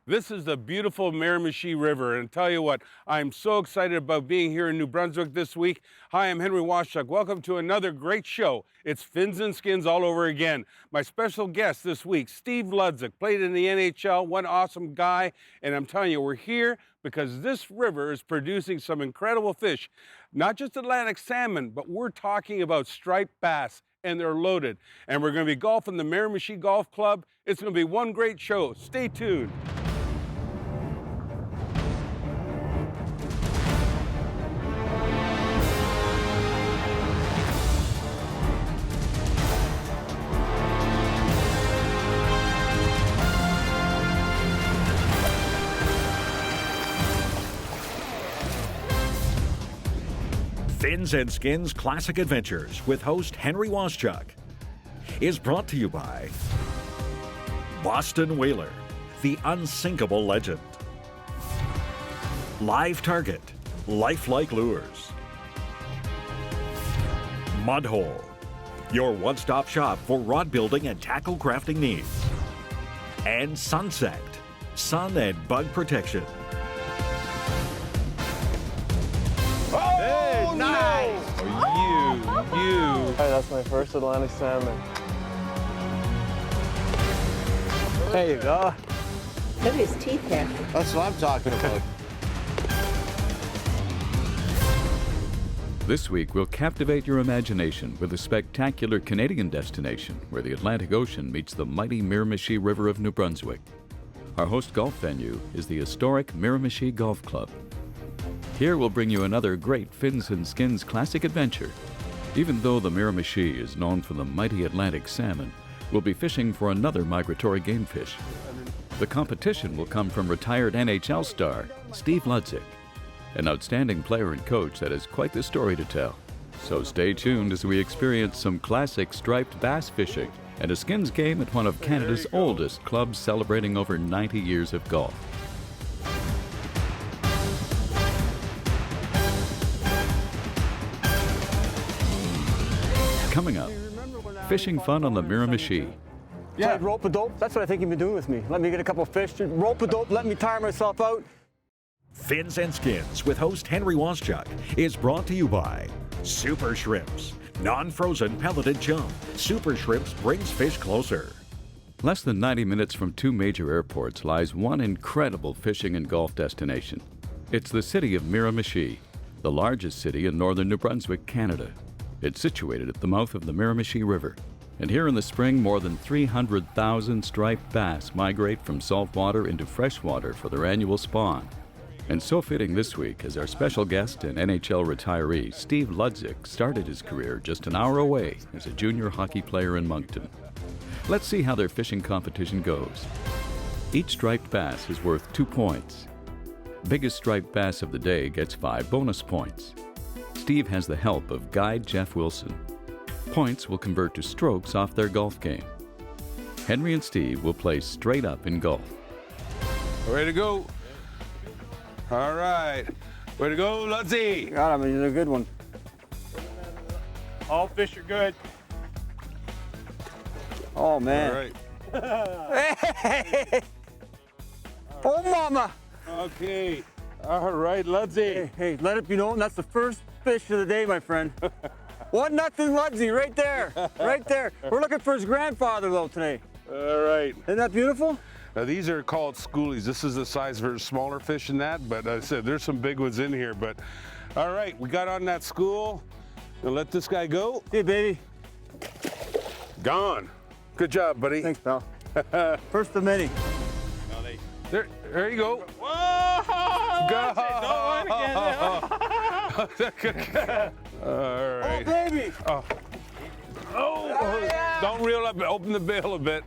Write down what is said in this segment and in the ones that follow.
This is the beautiful Miramichi River, and tell you what, I'm so excited about being here in New Brunswick this week. Hi, I'm Henry Washchuk. Welcome to another great show. It's Fins and Skins all over again. My special guest this week, Steve LUDZIK, played in the NHL, one awesome guy, and I'm telling you, we're here because this river is producing some incredible fish. Not just Atlantic salmon, but we're talking about striped bass, and they're loaded. And we're going to be golfing the Miramichi Golf Club. It's going to be one great show. Stay tuned. Fins and Skins Classic Adventures with host Henry Washchuk is brought to you by Boston Whaler, the unsinkable legend. Live Target, lifelike lures. Mudhole, your one-stop shop for rod building and tackle crafting needs. And Sunset, sun and bug protection. Nice! You. Hey, that's my first Atlantic salmon. There you go. Look at his teeth there. That's what I'm talking about. This week, we'll captivate your imagination with a spectacular Canadian destination where the Atlantic Ocean meets the mighty Miramichi River of New Brunswick. Our host golf venue is the historic Miramichi Golf Club. Here we'll bring you another great Fins and Skins classic adventure. Even though the Miramichi is known for the mighty Atlantic salmon, we'll be fishing for another migratory game fish. The competition will come from retired NHL star Steve LUDZIK, an outstanding player and coach that has quite the story to tell. So stay tuned as we experience some classic striped bass fishing and a skins game at one of Canada's oldest clubs celebrating over 90 years of golf. Coming up, fishing fun on the Miramichi. Yeah, rope-a-dope. That's what I think you've been doing with me. Let me get a couple fish, rope-a-dope, let me tire myself out. Fins and Skins with host Henry Washchuk is brought to you by Super Shrimps, non-frozen pelleted chum. Super Shrimps brings fish closer. Less than 90 minutes from two major airports lies one incredible fishing and golf destination. It's the city of Miramichi, the largest city in northern New Brunswick, Canada. It's situated at the mouth of the Miramichi River. And here in the spring, more than 300,000 striped bass migrate from saltwater into freshwater for their annual spawn. And so fitting this week as our special guest and NHL retiree, Steve LUDZIK, started his career just an hour away as a junior hockey player in Moncton. Let's see how their fishing competition goes. Each striped bass is worth 2 points. Biggest striped bass of the day gets 5 bonus points. Steve has the help of guide Jeff Wilson. Points will convert to strokes off their golf game. Henry and Steve will play straight up in golf. Ready to go? All right. Way to go, LUDZIK. God, I mean, you're a good one. All fish are good. Oh, man. All right. Hey! Oh, mama! Okay. All right, LUDZIK. Hey, let it be known, that's the first fish of the day, my friend. 1-0 LUDZIK, right there, right there. We're looking for his grandfather, though, today. All right. Isn't that beautiful? Now, these are called schoolies. This is the size for smaller fish than that, but I said there's some big ones in here. But all right, we got on that school. Now let this guy go. Hey, baby. Gone. Good job, buddy. Thanks, pal. First of many. There you go. Whoa! Go. All Oh, right. baby. Oh, yeah. Don't reel up. Open the bail a bit.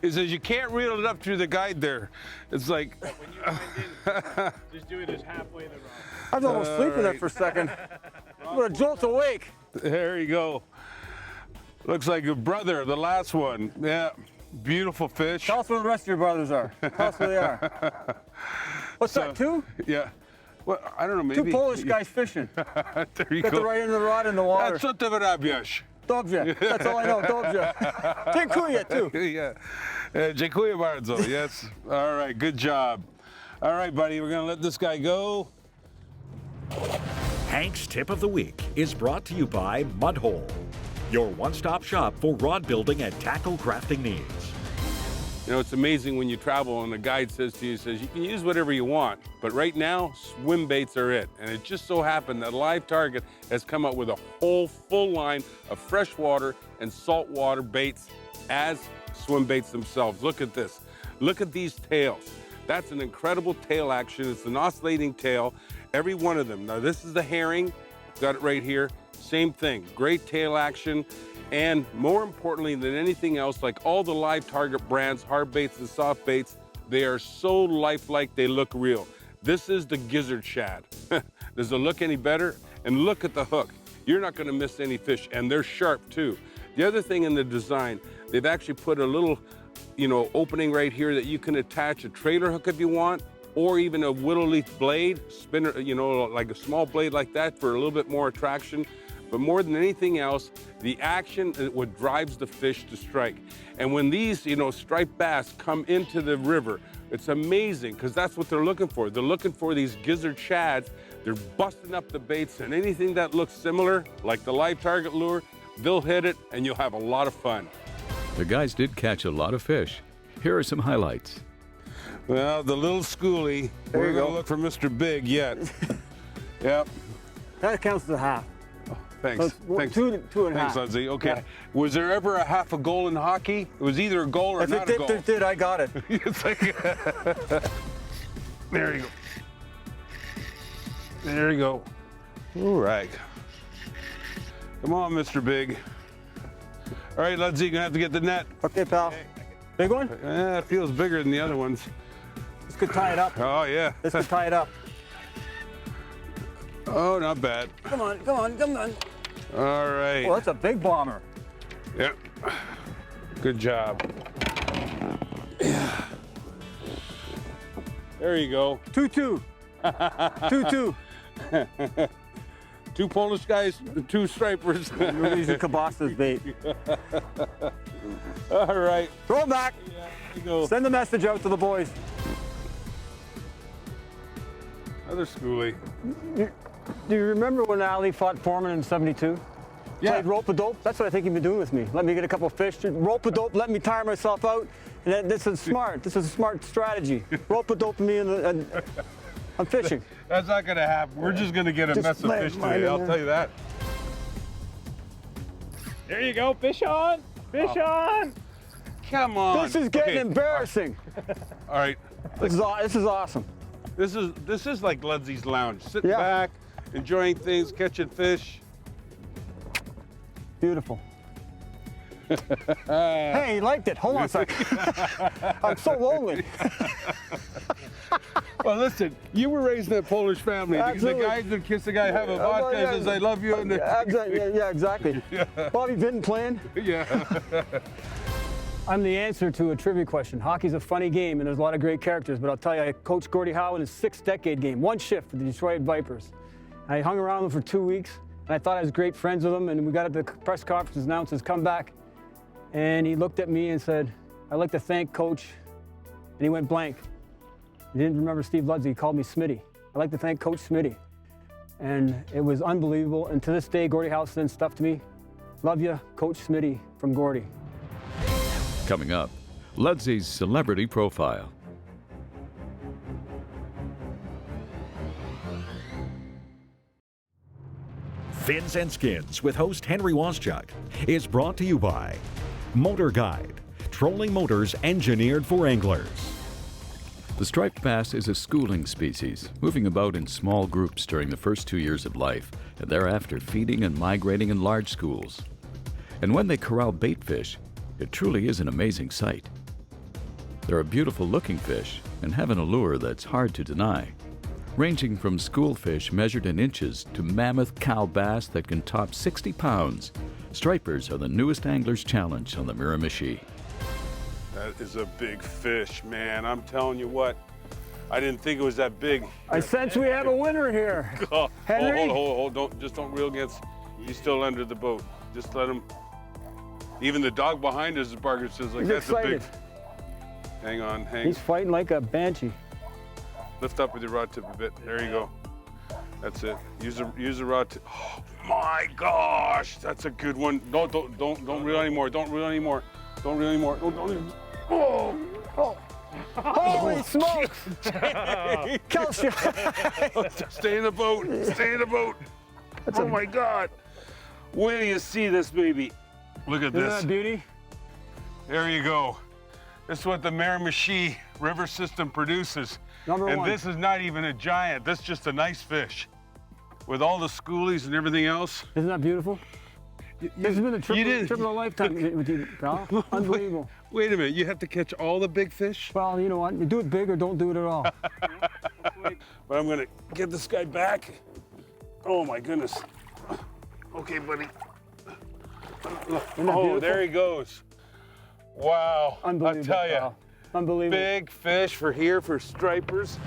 It says you can't reel it up through the guide there. It's like. When you wind in, just do it as halfway the rod. I was almost sleeping there for a second. I'm gonna jolt awake. There you go. Looks like your brother, the last one. Yeah, beautiful fish. Tell us where the rest of your brothers are. Tell us where they are. What's that, 2? Yeah. Well, I don't know, maybe. 2 Polish guys fishing. There you Got go. the right end of the rod in the water. That's what the wyrabiasz. Dobrze. That's all I know. Dobrze. Dziękuję, too. Yeah. Dziękuję bardzo, yes. All right, good job. All right, buddy, we're gonna let this guy go. Hank's Tip of the Week is brought to you by Mudhole, your one-stop shop for rod building and tackle crafting needs. You know, it's amazing when you travel and the guide says to you, you can use whatever you want, but right now, swim baits are it. And it just so happened that Live Target has come up with a whole full line of freshwater and saltwater baits as swim baits themselves. Look at this. Look at these tails. That's an incredible tail action. It's an oscillating tail, every one of them. Now this is the herring, got it right here. Same thing, great tail action. And more importantly than anything else, like all the Live Target brands, hard baits and soft baits, they are so lifelike, they look real. This is the gizzard shad. Does it look any better? And look at the hook. You're not gonna miss any fish, and they're sharp too. The other thing in the design, they've actually put a little, opening right here that you can attach a trailer hook if you want, or even a willow leaf blade, spinner, like a small blade like that for a little bit more attraction. But more than anything else, the action is what drives the fish to strike. And when these, striped bass come into the river, it's amazing because that's what they're looking for. They're looking for these gizzard shads. They're busting up the baits, and anything that looks similar, like the Live Target lure, they'll hit it and you'll have a lot of fun. The guys did catch a lot of fish. Here are some highlights. Well, the little schoolie, we're gonna look for Mr. Big yet. Yep. That counts as a half. Thanks. So Thanks. two and a Thanks, half. Ludzi. Okay. Yeah. Was there ever a half a goal in hockey? It was either a goal or If not it a goal. did, I got it. It's like, there you go. There you go. All right. Come on, Mr. Big. All right, Ludzi, you're gonna have to get the net. Okay, pal. Big one? Yeah, it feels bigger than the other ones. This could tie it up. Oh, yeah. This could tie it up. Oh, not bad. Come on, come on, come on. All right. Well, that's a big bomber. Yep. Good job. Yeah. There you go. 2-2. 2-2. Two Polish guys, two stripers. We're using Kabas's bait. All right. Throw it back. Yeah, there you go. Send the message out to the boys. Another schoolie. Do you remember when Ali fought Foreman in '72? Yeah. Played rope-a-dope? That's what I think he'd been doing with me. Let me get a couple of fish, rope-a-dope, let me tire myself out. And then, this is smart. This is a smart strategy. Rope-a-dope me and I'm fishing. That's not going to happen. We're just going to get a Just mess of let fish mine today. in I'll there. tell you that. There you go, fish on, fish on. Come on. This is getting Okay. embarrassing. All right. This is awesome. This is like Ludzi's Lounge. Sitting Yeah. back, enjoying things, catching fish. Beautiful. Hey, he liked it. Hold on a second. I'm so lonely. Well, listen, you were raised in a Polish family. Absolutely. The guys that kiss a guy have a well, vodka yeah. and says, I love you. And Yeah, exactly. Bobby Vinton playing. yeah. I'm the answer to a trivia question. Hockey's a funny game, and there's a lot of great characters, but I'll tell you, I coached Gordie Howe in his 6th-decade game, one shift for the Detroit Vipers. I hung around with him for 2 weeks, and I thought I was great friends with him, and we got at the press conference, announced his comeback, and he looked at me and said, I'd like to thank Coach, and he went blank. He didn't remember Steve Ludzik, he called me Smitty. I'd like to thank Coach Smitty. And it was unbelievable, and to this day, Gordie Howe sends stuff to me. Love you, Coach Smitty from Gordie. Coming up, Ludzi's celebrity profile. Fins and Skins with host Henry Waschuk is brought to you by MotorGuide, trolling motors engineered for anglers. The striped bass is a schooling species, moving about in small groups during the first 2 years of life, and thereafter feeding and migrating in large schools. And when they corral bait fish, it truly is an amazing sight. They're a beautiful looking fish and have an allure that's hard to deny. Ranging from schoolfish measured in inches to mammoth cow bass that can top 60 pounds, stripers are the newest angler's challenge on the Miramichi. That is a big fish, man. I'm telling you what, I didn't think it was that big. I sense we have a winner here. Oh, Henry? hold. Don't reel against. He's still under the boat. Just let him. Even the dog behind us, Barker says, like, He's that's excited. a Hang on, He's fighting like a banshee. Lift up with your rod tip a bit. There you go. That's it. Use the rod tip. Oh my gosh, that's a good one. Don't reel anymore. Don't reel anymore. Don't reel anymore. Don't. Oh. Holy smokes! Calcium. Stay in the boat. Stay in the boat. Oh my God. Wait till you see this baby. Look at Isn't this. that beauty? There you go. This is what the Miramichi River system produces. Number and one. this is not even a giant. This is just a nice fish. With all the schoolies and everything else. Isn't that beautiful? This has been a trip of a lifetime with you, pal. Unbelievable. Wait a minute, you have to catch all the big fish? Well, you know what? You do it big or don't do it at all. But I'm gonna get this guy back. Oh my goodness. Okay, buddy. Oh, there he goes. Wow, Unbelievable, I'll tell you. pal. Unbelievable. Big fish for here for stripers.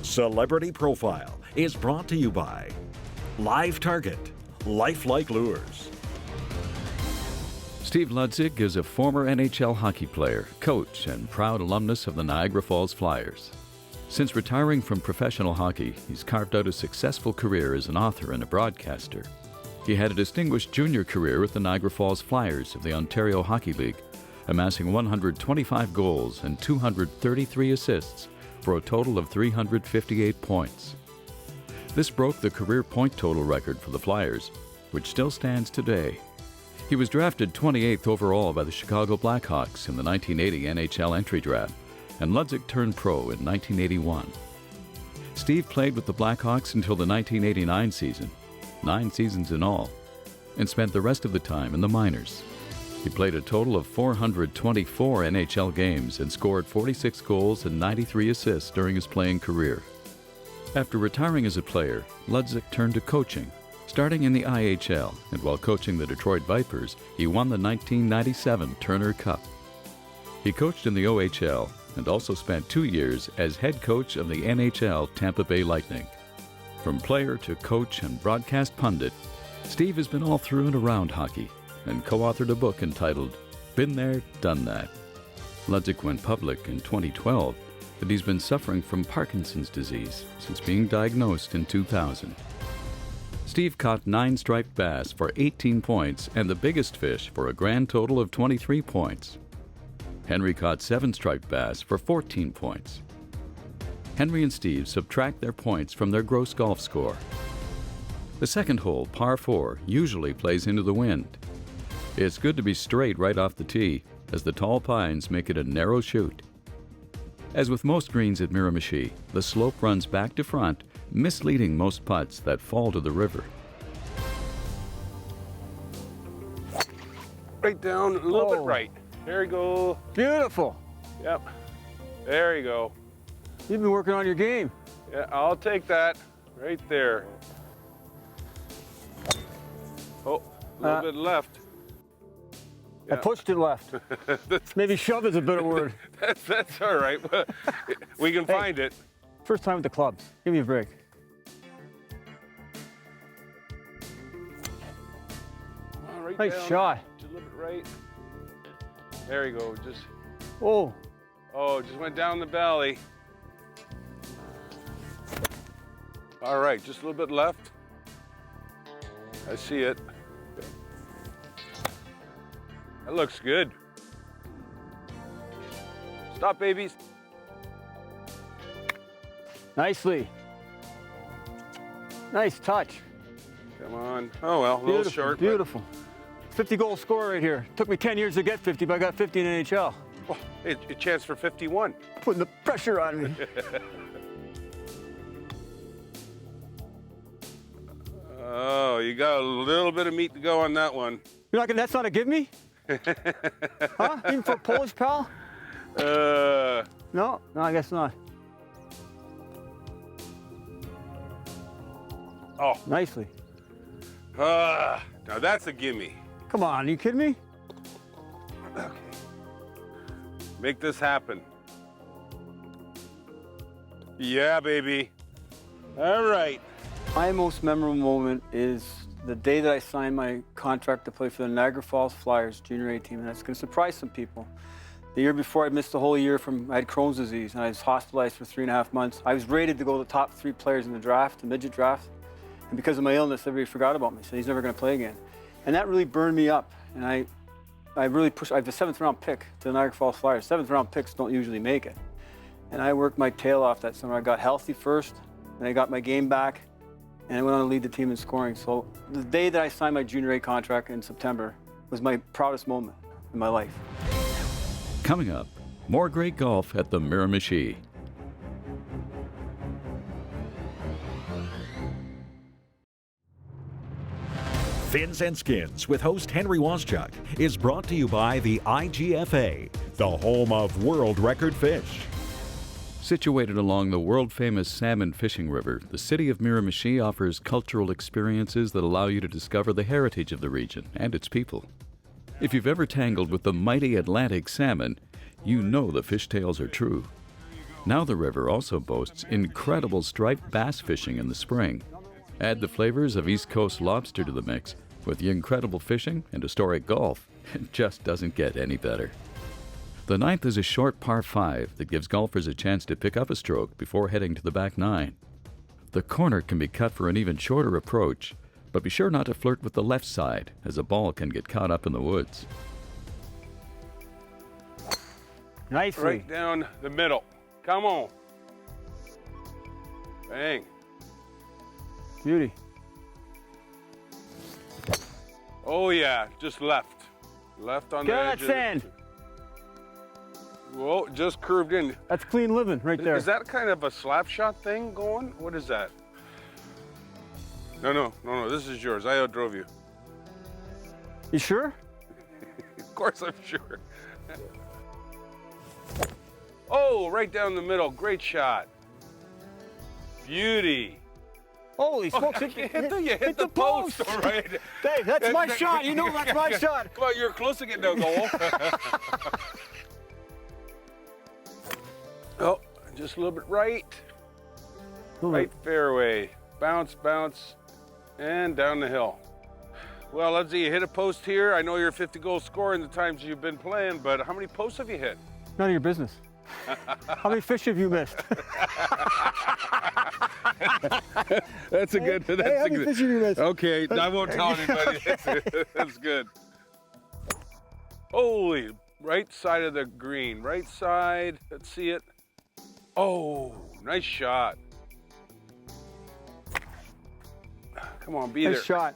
Celebrity Profile is brought to you by Live Target, Lifelike Lures. Steve LUDZIK is a former NHL hockey player, coach, and proud alumnus of the Niagara Falls Flyers. Since retiring from professional hockey, he's carved out a successful career as an author and a broadcaster. He had a distinguished junior career with the Niagara Falls Flyers of the Ontario Hockey League, amassing 125 goals and 233 assists for a total of 358 points. This broke the career point total record for the Flyers, which still stands today. He was drafted 28th overall by the Chicago Blackhawks in the 1980 NHL entry draft, and LUDZIK turned pro in 1981. Steve played with the Blackhawks until the 1989 season, 9 seasons in all, and spent the rest of the time in the minors. He played a total of 424 NHL games and scored 46 goals and 93 assists during his playing career. After retiring as a player, LUDZIK turned to coaching, starting in the IHL, and while coaching the Detroit Vipers, he won the 1997 Turner Cup. He coached in the OHL and also spent 2 years as head coach of the NHL Tampa Bay Lightning. From player to coach and broadcast pundit, Steve has been all through and around hockey and co-authored a book entitled Been There, Done That. LUDZIK went public in 2012 that he's been suffering from Parkinson's disease since being diagnosed in 2000. Steve caught 9 striped bass for 18 points and the biggest fish for a grand total of 23 points. Henry caught 7 striped bass for 14 points. Henry and Steve subtract their points from their gross golf score. The second hole, par 4, usually plays into the wind. It's good to be straight right off the tee, as the tall pines make it a narrow shoot. As with most greens at Miramichi, the slope runs back to front, misleading most putts that fall to the river. Right down, a little bit right. There you go. Beautiful. Yep. There you go. You've been working on your game. Yeah, I'll take that. Right there. Oh, a little bit left. I pushed it left. Maybe shove is a better word. That's all right. We can find it. First time with the clubs. Give me a break. Right Nice down, shot. just a little bit right. There you go. Just just went down the valley. All right, just a little bit left. I see it. That looks good. Stop, babies. Nicely. Nice touch. Come on. Oh, well, a little short. Beautiful. 50-goal score right here. Took me 10 years to get 50, but I got 50 in NHL. But, well, a chance for 51. Putting the pressure on me. Oh, you got a little bit of meat to go on that one. You're not gonna, that's not a give me? Huh? Even for a Polish pal? No, I guess not. Oh. Nicely. Now that's a gimme. Come on, are you kidding me? Okay. Make this happen. Yeah, baby. All right. My most memorable moment is the day that I signed my contract to play for the Niagara Falls Flyers junior A team, and that's going to surprise some people. The year before, I missed the whole year I had Crohn's disease, and I was hospitalized for 3.5 months. I was rated to go to the top 3 players in the draft, the midget draft. And because of my illness, everybody forgot about me, so he's never going to play again. And that really burned me up. And I really pushed. I have a 7th round pick to the Niagara Falls Flyers. 7th round picks don't usually make it. And I worked my tail off that summer. I got healthy first, and I got my game back, and I went on to lead the team in scoring. So the day that I signed my junior A contract in September was my proudest moment in my life. Coming up, more great golf at the Miramichi. Fins and Skins with host Henry Waschuk is brought to you by the IGFA, the home of world record fish. Situated along the world-famous salmon fishing river, the city of Miramichi offers cultural experiences that allow you to discover the heritage of the region and its people. If you've ever tangled with the mighty Atlantic salmon, you know the fishtails are true. Now the river also boasts incredible striped bass fishing in the spring. Add the flavors of East Coast lobster to the mix with the incredible fishing and historic golf. It just doesn't get any better. The 9th is a short par 5 that gives golfers a chance to pick up a stroke before heading to the back 9. The corner can be cut for an even shorter approach, but be sure not to flirt with the left side, as a ball can get caught up in the woods. Nicely. Right down the middle. Come on. Bang. Beauty. Oh yeah, just left. Left on the edge. Good sand. Whoa, just curved in. That's clean living right there. Is that kind of a slap shot thing going? What is that? No, this is yours. I outdrove you. You sure? Of course I'm sure. Oh, right down the middle. Great shot. Beauty. Holy smokes, You hit the post. All right. Dave, that's my shot. You know that's my shot. Come on, you're close to getting a goal. Oh, just a little bit right. Right fairway. Bounce, bounce, and down the hill. Well, Ludsy, you hit a post here. I know you're a 50-goal scorer in the times you've been playing, but how many posts have you hit? None of your business. How many fish have you missed? That's a good. That's how a many good. fish have you missed? Okay, I won't tell anybody. That's good. Holy, right side of the green. Right side. Let's see it. Oh, nice shot. Come on, be Nice there. shot.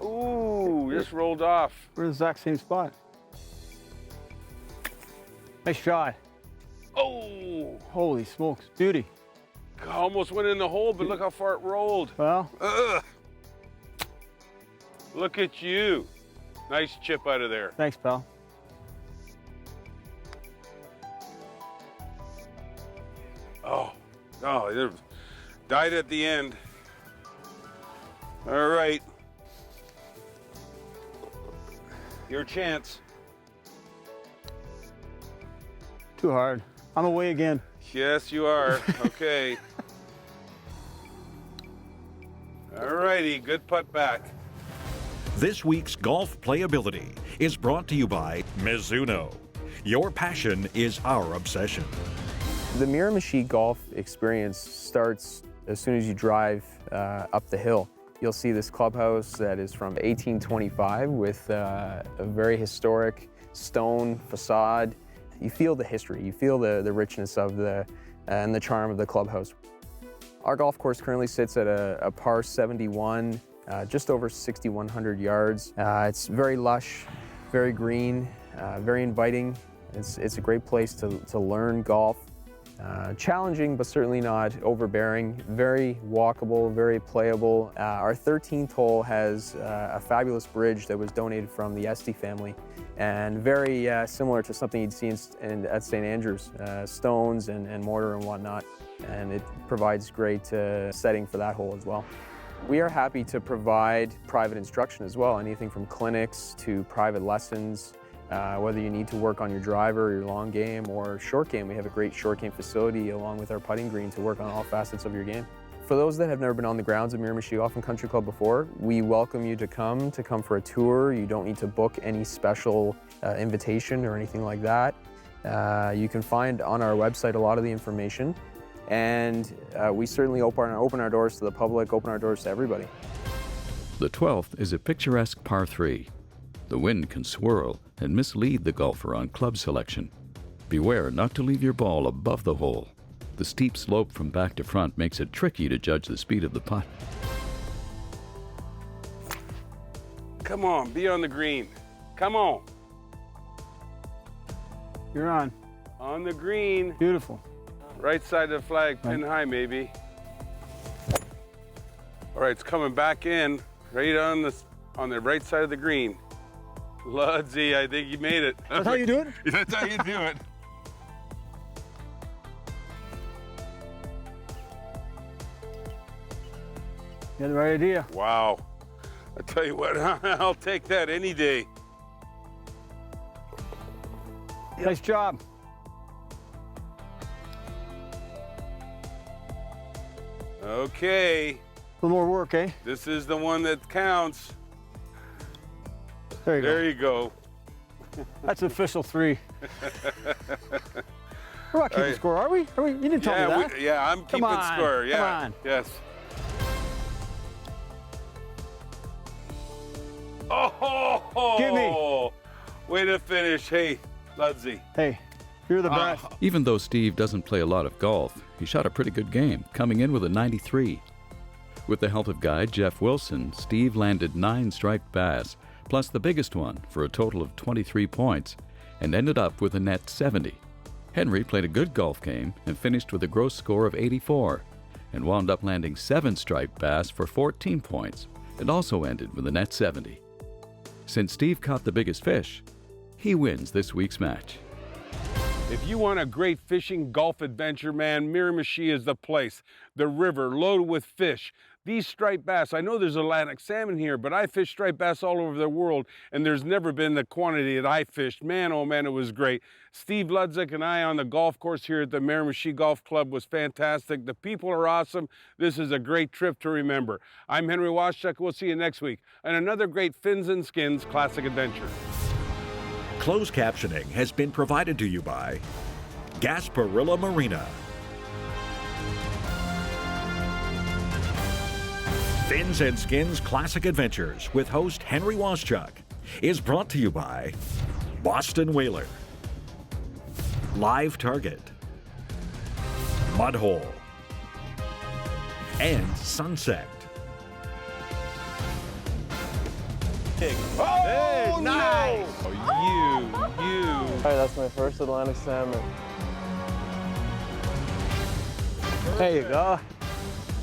Ooh, just rolled off. We're in the exact same spot. Nice shot. Oh, Holy smokes, beauty. almost went in the hole, but look how far it rolled. Well, Ugh. Look at you. Nice chip out of there. thanks, pal. Oh, it died at the end. All right. Your chance. Too hard. I'm away again. Yes, you are. Okay. All righty, good putt back. This week's golf playability is brought to you by Mizuno. Your passion is our obsession. The Miramichi golf experience starts as soon as you drive up the hill. You'll see this clubhouse that is from 1825 with a very historic stone facade. You feel the history, you feel the richness of and the charm of the clubhouse. Our golf course currently sits at a par 71, just over 6,100 yards. It's very lush, very green, very inviting. It's a great place to learn golf. Challenging, but certainly not overbearing. Very walkable, very playable. Our 13th hole has a fabulous bridge that was donated from the Esty family, and very similar to something you'd see at St. Andrews, stones and mortar and whatnot. And it provides great setting for that hole as well. We are happy to provide private instruction as well, anything from clinics to private lessons. Whether you need to work on your driver, your long game, or short game, we have a great short game facility along with our putting green to work on all facets of your game. For those that have never been on the grounds of Miramichi Golf and Country Club before, we welcome you to come for a tour. You don't need to book any special invitation or anything like that. You can find on our website a lot of the information, and we certainly open our doors to the public, open our doors to everybody. The 12th is a picturesque par 3. The wind can swirl and mislead the golfer on club selection. Beware not to leave your ball above the hole. The steep slope from back to front makes it tricky to judge the speed of the putt. Come on, be on the green. Come on. You're on. On the green. Beautiful. Right side of the flag, pin high maybe. All right, it's coming back in, right on the right side of the green. LUDZIK, I think you made it. That's how you do it? That's how you do it. You had the right idea. Wow. I tell you what, I'll take that any day. Nice job. Okay. A little more work, eh? This is the one that counts. There you go. There you go. That's official 3. We're not keeping score, are we? You didn't tell me that. Yeah, I'm keeping on, score. Yeah. come on. Yes. Oh! Give me. Way to finish. Hey, LUDZIK. Hey, you're the best. Even though Steve doesn't play a lot of golf, he shot a pretty good game, coming in with a 93. With the help of guide Jeff Wilson, Steve landed 9 striped bass, plus the biggest one for a total of 23 points, and ended up with a net 70. Henry played a good golf game and finished with a gross score of 84, and wound up landing 7 striped bass for 14 points, and also ended with a net 70. Since Steve caught the biggest fish, he wins this week's match. If you want a great fishing golf adventure, man, Miramichi is the place. The river loaded with fish. These striped bass, I know there's Atlantic salmon here, but I fish striped bass all over the world, and there's never been the quantity that I fished. Man, oh man, it was great. Steve LUDZIK and I on the golf course here at the Miramichi Golf Club was fantastic. The people are awesome. This is a great trip to remember. I'm Henry Waschuk. We'll see you next week on another great Fins and Skins classic adventure. Closed captioning has been provided to you by Gasparilla Marina. Fins and Skins Classic Adventures with host Henry Waschuk is brought to you by Boston Whaler, Live Target, Mudhole, and Sunset. Oh, nice! Oh, you. All right, that's my first Atlantic salmon. There you go.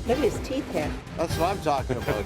Look at his teeth here. That's what I'm talking about.